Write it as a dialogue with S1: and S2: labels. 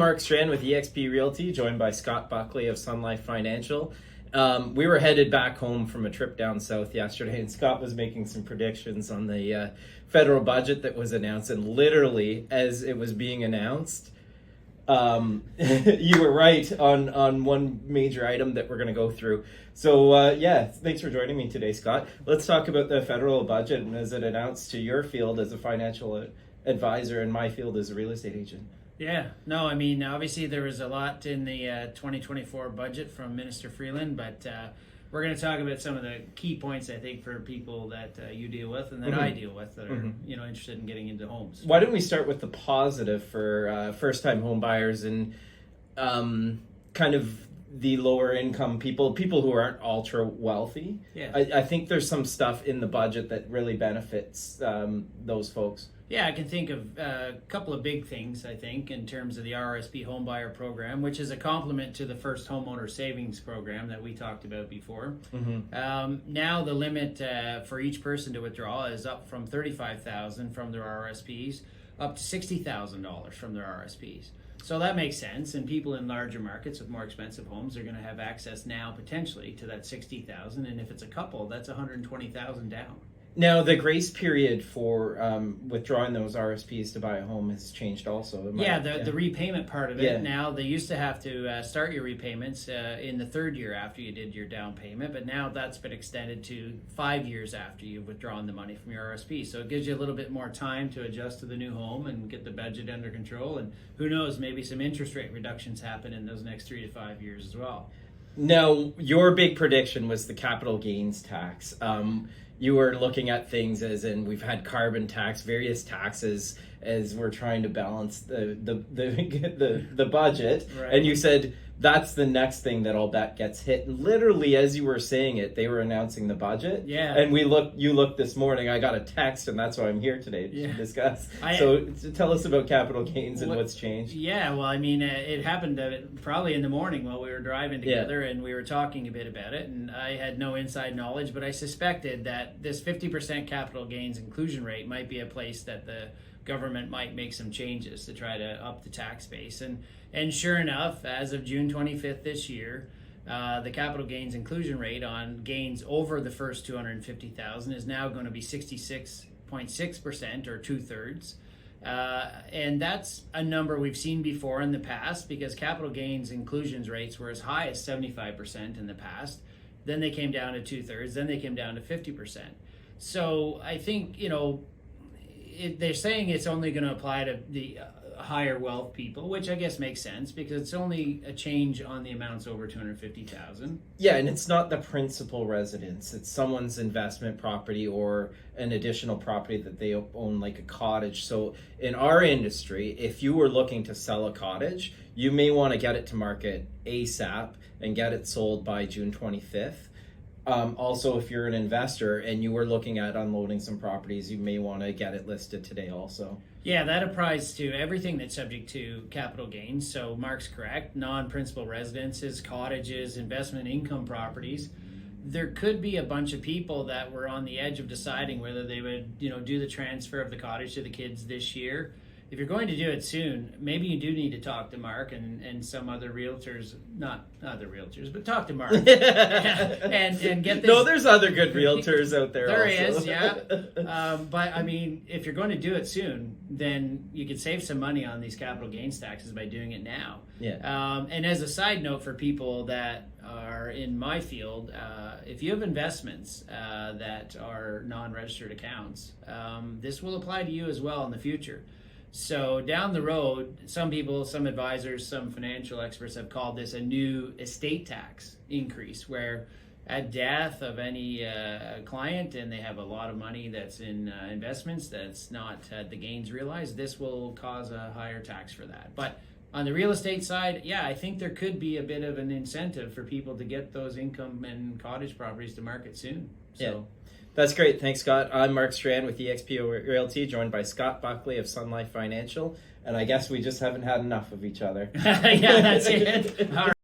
S1: Mark Strand with eXp Realty, joined by Scott Buckley of Sunlife Financial. We were headed back home from a trip down south yesterday, and Scott was making some predictions on the federal budget that was announced. And literally, as it was being announced, you were right on one major item that we're going to go through. So, thanks for joining me today, Scott. Let's talk about the federal budget and as it announced to your field as a financial advisor and my field as a real estate agent.
S2: Yeah, no, I mean, obviously there was a lot in the 2024 budget from Minister Freeland, but we're going to talk about some of the key points, I think, for people that you deal with and that I deal with that are, interested in getting into homes.
S1: Why don't we start with the positive for first-time home buyers and kind of the lower income people who aren't ultra wealthy?
S2: Yeah.
S1: I think there's some stuff in the budget that really benefits those folks.
S2: Yeah, I can think of a couple of big things, I think, in terms of the RRSP homebuyer program, which is a complement to the first homeowner savings program that we talked about before. Now the limit for each person to withdraw is up from $35,000 from their RRSPs up to $60,000 from their RRSPs. So that makes sense, and people in larger markets with more expensive homes are going to have access now potentially to that $60,000, and if it's a couple, that's $120,000 down.
S1: Now, the grace period for withdrawing those RSPs to buy a home has changed also.
S2: The repayment part of it. Now, they used to have to start your repayments in the third year after you did your down payment, but now that's been extended to 5 years after you've withdrawn the money from your RSP. So it gives you a little bit more time to adjust to the new home and get the budget under control. And who knows, maybe some interest rate reductions happen in those next 3 to 5 years as well.
S1: Now, your big prediction was the capital gains tax. You were looking at things as in we've had carbon tax, various taxes as we're trying to balance the budget, right. And you said that's the next thing that I'll bet gets hit. And literally, as you were saying it, they were announcing the budget.
S2: Yeah.
S1: And you looked this morning. I got a text, and that's why I'm here today to discuss. So tell us about capital gains and what's changed.
S2: Yeah, well, I mean, it happened probably in the morning while we were driving together, and we were talking a bit about it. And I had no inside knowledge, but I suspected that this 50% capital gains inclusion rate might be a place that the government might make some changes to try to up the tax base. And sure enough, as of June 25th this year, the capital gains inclusion rate on gains over the first $250,000 is now going to be 66.6%, or 2/3. And that's a number we've seen before in the past, because capital gains inclusions rates were as high as 75% in the past. Then they came down to 2/3. Then they came down to 50%. So I think, they're saying it's only going to apply to the higher wealth people, which I guess makes sense because it's only a change on the amounts over $250,000.
S1: Yeah, and it's not the principal residence. It's someone's investment property or an additional property that they own, like a cottage. So in our industry, if you were looking to sell a cottage, you may want to get it to market ASAP and get it sold by June 25th. Also, if you're an investor and you were looking at unloading some properties, you may want to get it listed today also.
S2: Yeah, that applies to everything that's subject to capital gains. So Mark's correct. Non-principal residences, cottages, investment income properties. There could be a bunch of people that were on the edge of deciding whether they would, do the transfer of the cottage to the kids this year. If you're going to do it soon, maybe you do need to talk to Mark and some other realtors, not other realtors, but talk to Mark and get this.
S1: No, there's other good realtors out there.
S2: There
S1: also.
S2: is, yeah. But I mean, if you're going to do it soon, then you could save some money on these capital gains taxes by doing it now.
S1: Yeah.
S2: And as a side note for people that are in my field, if you have investments that are non-registered accounts, this will apply to you as well in the future. So down the road, some people, some advisors, some financial experts have called this a new estate tax increase, where at death of any client and they have a lot of money that's in investments that's not had the gains realized, this will cause a higher tax for that. But on the real estate side, I think there could be a bit of an incentive for people to get those income and cottage properties to market soon. So.
S1: That's great. Thanks, Scott. I'm Mark Strand with eXp Realty, joined by Scott Buckley of Sunlife Financial. And I guess we just haven't had enough of each other.
S2: Yeah, that's it. All right.